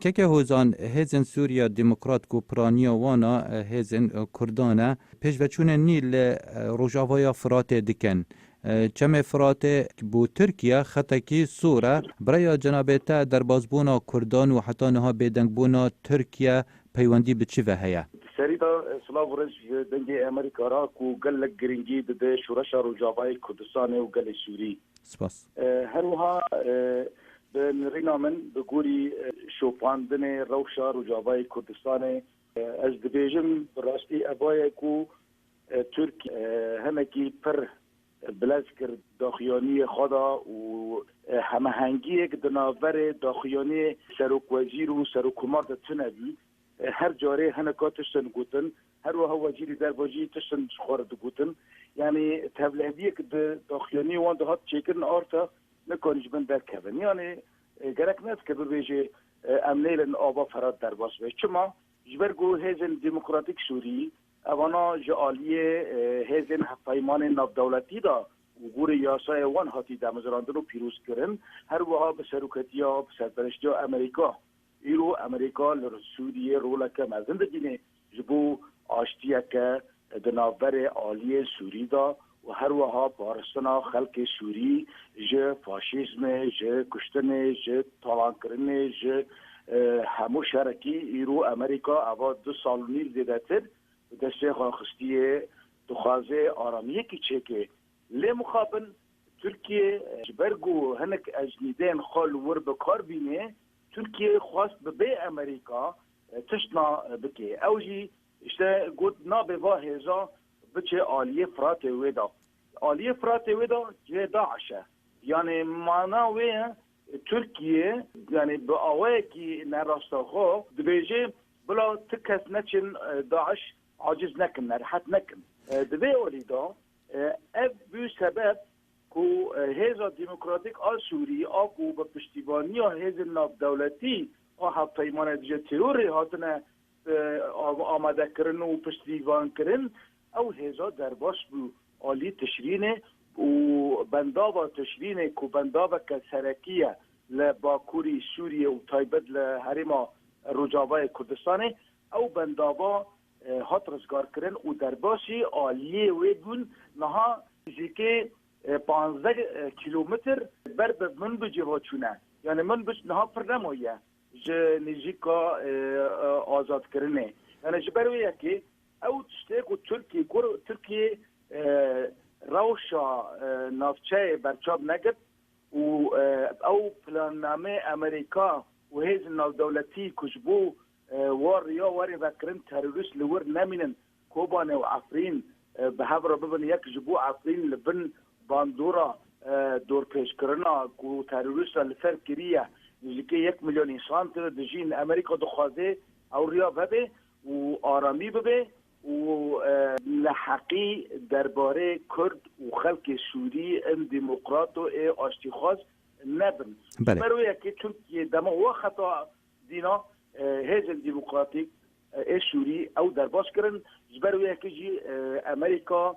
که هوزان هزن سوریا دموکرات کو پرانیا وانا هزن کردانه پیش وچون نیل روجاوای فرات دکن چم فرات بو ترکیه خطکی سوره برای جنابتا در بازبونا کردان و حتی نها بدنگ بونا ترکیه پیوندی به چی وهیه؟ سریدا سلاو رز دنگ امریکا را کو گل گرینگی ده شورش روجاوای کردستان و گل سوری سپاس هروها به نرینا من بگوری شوپاندن روشا روجاوای کردستان از دبیجم براستی ابای کو ترک همکی پر بلاز کرد داخیانی خدا و همه هنگی یک دناور داخیانی سروک وزیر و سروک کمارد تنبی هر جاره هنکا تشتن گوتن هر وها وزیری در واجی تشتن خورد گوتن یعنی تبلهدی که داخیانی وان ده هات چیکن آرتا نکنیج من در کبن یعنی گرک نست که برویجه امنیلن آبا فراد در باس بیش چما جبرگو هیزن دموکراتیک سوری اوانا جعالیه هیزن پیمان ناف دولتی دا و گور یاسای وان هاتی دمزراندن رو پیروز کرن هر وها به سروکتی ها به سرپرشتی ها امریکا ایرو امریکا لرسوریه رولکه مزند دینه جبو آشتیه که دنابر عالی سوری دا و هر وها پارستنا خلق سوری جه فاشیزم جه کشتن جه طالان کرنه جه همو شرکی ایرو امریکا اوا 2 سال و نیل دیده تر دسته خواستیه دخوازه آرامیه کی چه لی مخابن ترکیه جبرگو هنک اجنیدین خال ور بکار بینه ترکیه خواست به امریکا تشنا بکی اوجی اشته گود نا به واهزا بچه عالیه فرات ویدا عالیه فرات ویدا جه داعشه یعنی معنا وی ترکیه یعنی به آوه کی نراستا خو دبیجه بلا تکس نچن داعش عاجز نکن نرحت نکن دبی اولیدا اف بو سبب کو هیزا دموکراتیک آل سوری آکو با پشتیبانی ها هیز ناف دولتی آها پیمان دیجه تروری هاتنه آمده کرن و پشتیبان کرن او هیزا در باش بو آلی تشرینه و بندابا تشرینه کو بندابا که سرکیه لباکوری سوریه و تایبت لحرم رجابای کردستانه او بندابا هات رزگار کرن و در باشی آلیه ویدون نها که 15 کیلومتر بر من بجه چونه یعنی من بج نها پر نمایه جه نزیکا آزاد کرنه یعنی جبرویه که او تشتیق و ترکیه روشا نافچه برچاب نگد و او پلاننامه امریکا و هیز ناو دولتی کشبو وار یا واری وکرن تروریست لور نمینن کوبانه و عفرین به هفره ببن یک جبو عفرین لبن باندورا دور پیش کرنا کو تروریست لفر کریه نزدیک 1 میلیون انسان تر دجین امریکا دخوازه او ریا ببه و آرامی ببه و لحقی درباره کرد و خلق سوری ان دموکرات و آشتیخواز نبن بروی که چون دما و خطا دینا هیزن دموکراتیک سوری او در باش کرن جبروی که جی امریکا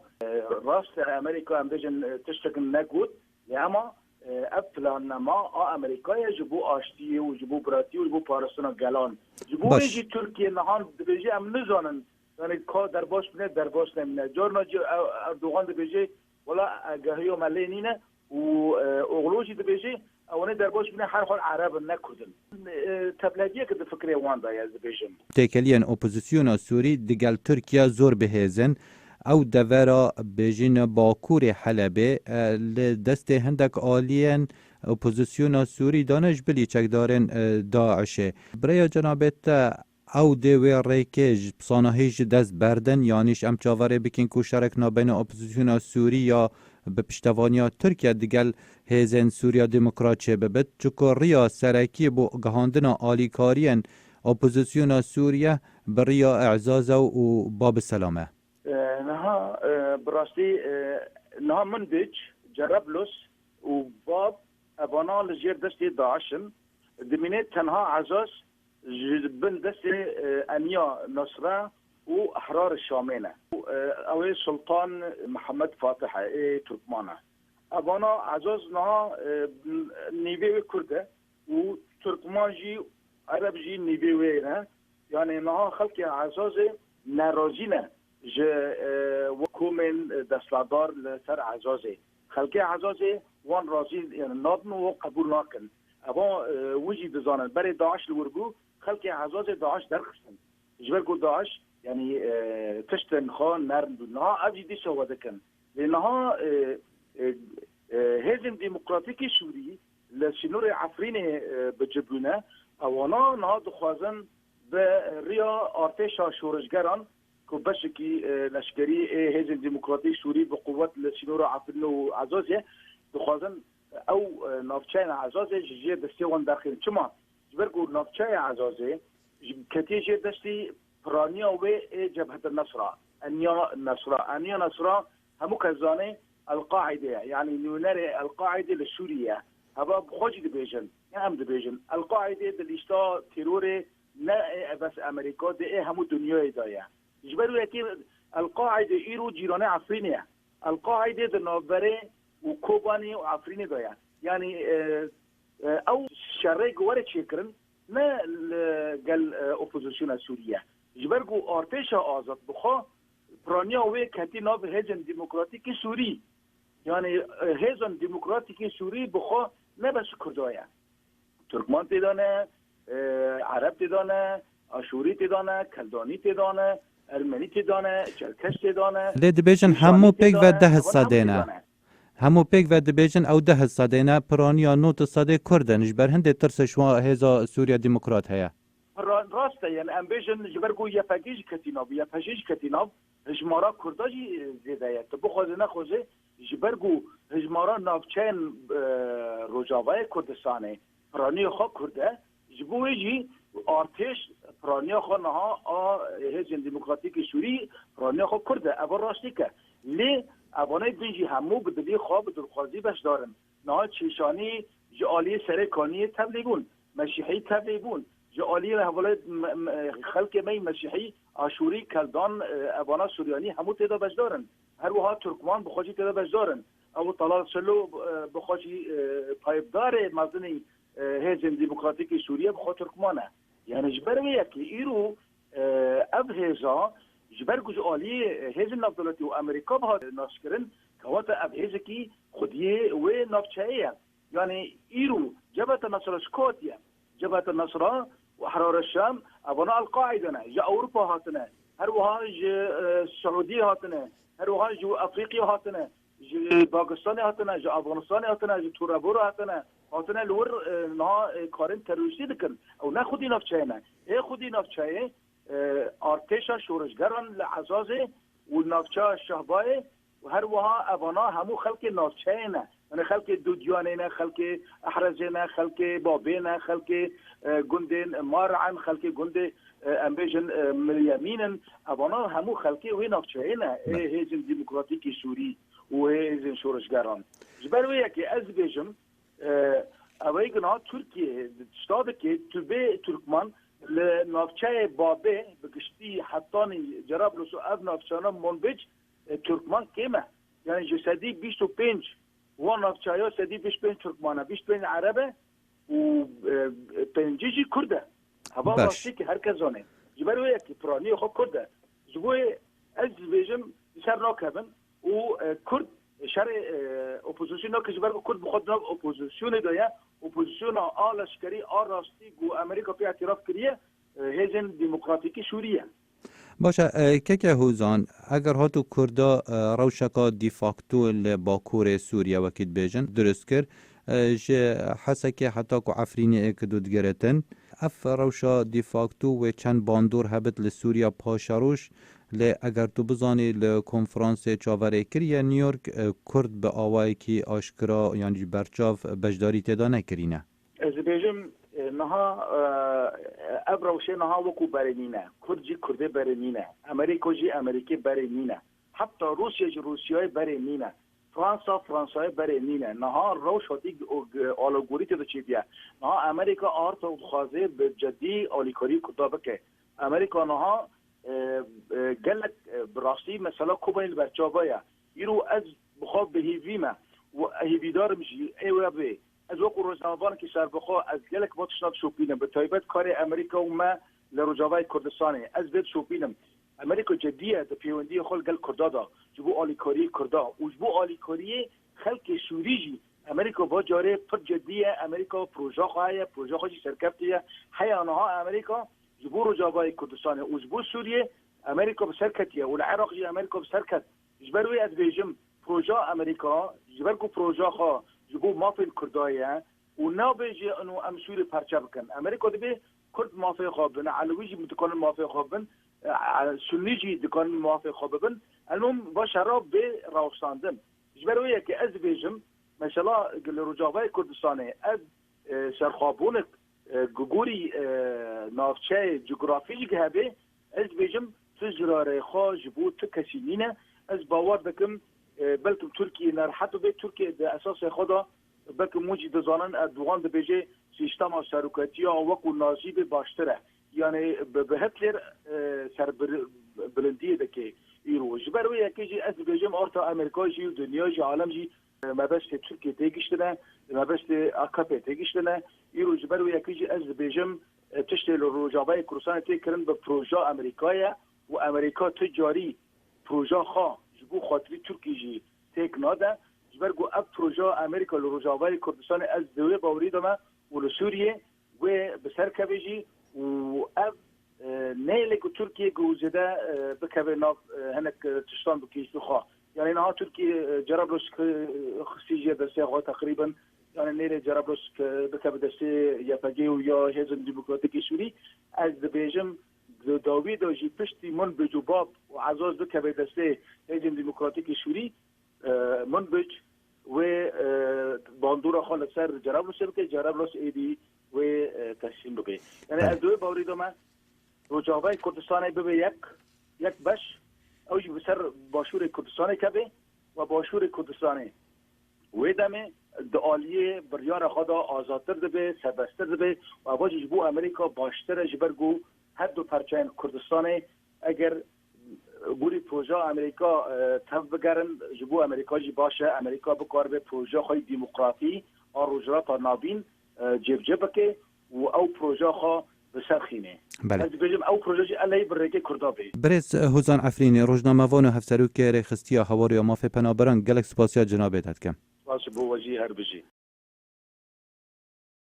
راست امریکا هم بجن تشتکن نگود اما افلان نما امریکا جبو آشتی و جبو براتی و جبو پارستان گلان جبو ایجی ترکیه نهان دبیجی هم نزانن یعنی که در باش بینه در باش نمینه جارنا جی اردوغان دبیجی ولا اگهی و ملی نینه و اغلوشی دبیجی اونه در باش بینه هر حال عرب نکردن تبلدیه که فکری وان دایه دبیجم تکلیان اپوزیسیون سوری دگل ترکیه زور بهزن او دورا بجین باکور حلبه لدست هندک آلین اپوزیسیون سوری دانش بلی چک دارن داعشه برای جنابت او دوی ریکج بصانهیج دست بردن یعنیش ام چاوره بکن کو شرک نابین اپوزیسیون سوری یا به پشتوانیا ترکیه دیگل هیزن سوریا دموکرات چه ببت چکو ریا سرکی بو گهاندن آلیکارین اپوزیسیون سوریه بریا اعزاز و باب سلامه نها براستی نها من بیچ جربلوس و باب ابانا لجير دستي داعشن دمينه تنها عزاز بن دستي انيا نصره و احرار الشامينه اوي سلطان محمد فاتح تركمانه ابانا عزاز نها نيبي كرده و تركمانجي عرب جی نیبی نه یعنی نه خلق عزاز ناراضینه ج وکومن دستادار لسر عزازه خلق عزازه وان راضی یعنی نادن و قبول ناکن اما وجی دزانن برای داعش لورگو خلق عزاز داعش درخستن جبرگو داعش يعني تشتن خان نرد نها أبجي دي شو ذكن لأنها هزم ديمقراطيكي سوري لسنور عفرين بجبنا أونا نها دخوازن بريا ارتشا شورشگران كبشكي لشكري هزم ديمقراطي سوري بقوة لسنور عفرين وعزازه دخوازن أو نافچين عزازه جيجي دستيوان داخل چما جبرگو نافچين عزازه كتيجي دستي برانيا و جبهة النصرة أنيا نصرة همو كزاني القاعدة يعني نونري القاعدة للسورية هبا بخوش دبيجن هم دبيجن القاعدة دليشتا تيروري لا بس أمريكا ده همو دنيا دايا جبروا يكي القاعدة إيرو جيراني عفرينية القاعدة دنابري وكوباني وعفريني دايا يعني أو شرق ورد شكرن ما قال أوبوزيسيون السورية جبرگو ارتش آزاد بخوا برانیا و کتی ناب هجن دموکراتیک سوری یعنی هجن دموکراتیک سوری بخوا نه بس کردایا ترکمان تدانه عرب تدانه آشوری تدانه کلدانی تدانه ارمنی تدانه چرکش تدانه لید بیشن همو پیک و 10 سادینا همو پیک و دبیجن او 10 سادینا پرانیا نوت ساده کردنش بر هند ترسش و هزا سوریا دموکرات هيا راسته يعني ام بيجن جبرگو يفاجيج كتيناب هجمارا كرداجي زيدايت بخوزنا خوزه جبرگو هجمارا نافچين روجاوای کردستانه پرانی خو کرده جبويجي ارتش پرانی خو نها هجن دموکراتیک سوری پرانی خو کرده ابا راستیکه لی ابانه بيجي همو بدلی خواب درخوازی بش دارن نها چیشانی جالی سرکانی تبلیغون مسیحی تبلیغون جالی حواله خلق می مسیحی آشوری کلدان ابانا سوریانی همو تعداد بجدارن هر وها ترکمان بخوشی تعداد بجدارن او طلال سلو بخوشی پایبدار مزنی هزم دموکراتیک سوریه بخواه ترکمانه یعنی جبرگه یکی ایرو اب هزا جبرگو جالی هزم نفدولتی و امریکا بها ناشکرن که واتا اب هزکی خودیه و نفچهیه یعنی ایرو جبهت نصر سکوتیه جبهة النصرة وحرار الشام أبناء القاعدة جا أوروبا هاتنا هر وهاج السعودية هاتنا هر وهاج أفريقيا هاتنا جا باكستان هاتنا جا أفغانستان هاتنا جا تورابورا هاتنا لور نها كارن تروریستی دکن او نه خودی نفچه‌نا خودی نفچه ارتشا شورشگران لعزازه و نفچه شهبای و هر وها ابانا همو خلق نفچه‌نا يعني خلق دودياننا خلق أحرزنا خلق بابينا خلق جندين مارعن خلق جند أمبيجن مليامين أبانا همو خلقي وين أفشينا هيزن ديمقراطيكي سوري وهيزن شورشگران جبروي كي أزبيجم أويجنا تركيا شتادكي تبي تركمان لنافچه بابه بقشتي حطاني جرابلسو اب نافچانا منبج تركمان كيمه يعني جسدي 25 ونافچايا سدي 25 تركمانه 25 عربه و پنجيجي كرده هوا واسطه که هر کزانه جبروی که پرانی خو کرده زوی از بیجم سر ناکبن و کرد شر اپوزیسیون که جبر کرد بخود ناب اپوزیسیون دایا اپوزیسیون آلشکری آراستی گو امریکا پی اعتراف کریه هزن دموکراتیکی سوریه باشه که هوزان اگر هاتو کردا روشکا دیفاکتو لباکور سوریا وکید بیجن درست کرد جه حسا که حتی که عفرینی اکدو دگرتن اف روشا دیفاکتو و چند باندور هبت لسوریا پاشاروش لی اگر تو بزانی لکنفرانس چاوره کریه نیویورک کرد به آوائی که آشکرا یعنی برچاف بجداری تدا نکرینه از بیجم نها ابروشه نها وکو برنینه کردجی کرده برنینه امریکا جی امریکی برنینه حتی روسیه جی روسیای برنینه فرانسای برنینه نها روش هاتی آلوگوری تدو چی بیا نها امریکا آرت و خوازه به جدی آلیکاری کتابه که امریکا نها گلک براستی مثلا کوبایل برچاوایا ایرو از بخواب به هیویمه و هیویدار میشی ایوه به از وقت روزنامه‌وان که سربخوا از گلک با تشناب شوپینم به تایبت کار امریکا و ما لروجاوای کردستانه از بيت شوپینم امریکا جدیه د پیوندی خل گل کردادا جبو آلیکاری کردا و جبو آلیکاری خلق سوریجی امریکا با جاره پر جدیه امریکا پروژه خواهی سرکفتیه حیانها امریکا جبو رجاوای کردستانه و جبو سوریه امریکا بسرکتیه و العراق جی امریکا بسرکت جبروی از بیجم پروژه امریکا جبرکو پروژه خواه جبو مافین کردایه و نو بیجی انو ام سوری پرچه بکن امریکا دبی کرد مافی خواب بن علوی جی متکان مافی خواب بن سنی جی دکان مافی خواب بن المهم با شراب به راوستاندن جبروی که از بیجم مثلا رجاوای کردستانه از سرخابونک گوگوری نافچه جغرافیایی که هبه از بیجم تجربه خواه جبو تکسینینه از باور دکم بلکه ترکیه نرحت به ترکیه در اساس خدا بلکه موجی دزانن دوغان ده بیجه سیستم سرکتی ها وکو نازیب باشتره یعنی به هتلر سر بلندیه ده که ایرو جبروی یکی جی از بیجم آرتا امریکا جی و دنیا جی عالم جی مبست ترکیه تیگشتنه مبست AKP تیگشتنه ایرو جبروی یکی جی از بیجم تشتیل روجابای کرسان تیکرن به پروژه امریکایه و امریکا تجاری پروژه خواه جبو خاطری ترکی جی تیک ناده جبرگو اب پروژه امریکا لروجاوای کردستان از دوی باوری دامه و لسوریه و بسر کبه جی و اب نیلی که ترکیه گوزده بکبه ناف هنک تشتان بکیشتو خواه یعنی نها ترکیه جرابلوس خسیجه دسته خواه تقریبا یعنی نیلی جرابلوس بکبه دسته یپگی و یا هزم دموکراتیکی سوری از دبیجم داوید و جی پشتی من بجوباب و عزاز بکبه دسته هزم دموکراتیکی سوری من بج و باندورا خالد سر جرابلوس بکه جرابلوس ایدی و تسلیم بکه یعنی از دوی باوری دومه روجاوای کردستان ببه یک بش او جی بسر باشور کردستان کبه و باشور کردستان و دمه دعالیه بریار خدا آزادتر دبه سربستر دبه و باجی جبو امریکا باشتر جبرگو هر دو پرچین کردستان اگر بوری پروژه امریکا تف بگرن جبو امریکا جی باشه امریکا بکار به پروژه خواهی دیموکراتی آروجرات نابین جب که و او پروژه خواه بسرخینه بله. از بجم او پروژه جی علی برگه کردابه برز هوزان عفرینی روزنامه‌وان و هفسرو که رخصتی هواری و مافی پنابران گلک سپاسیا جنابت هتکم باشه بو وجی هر بجی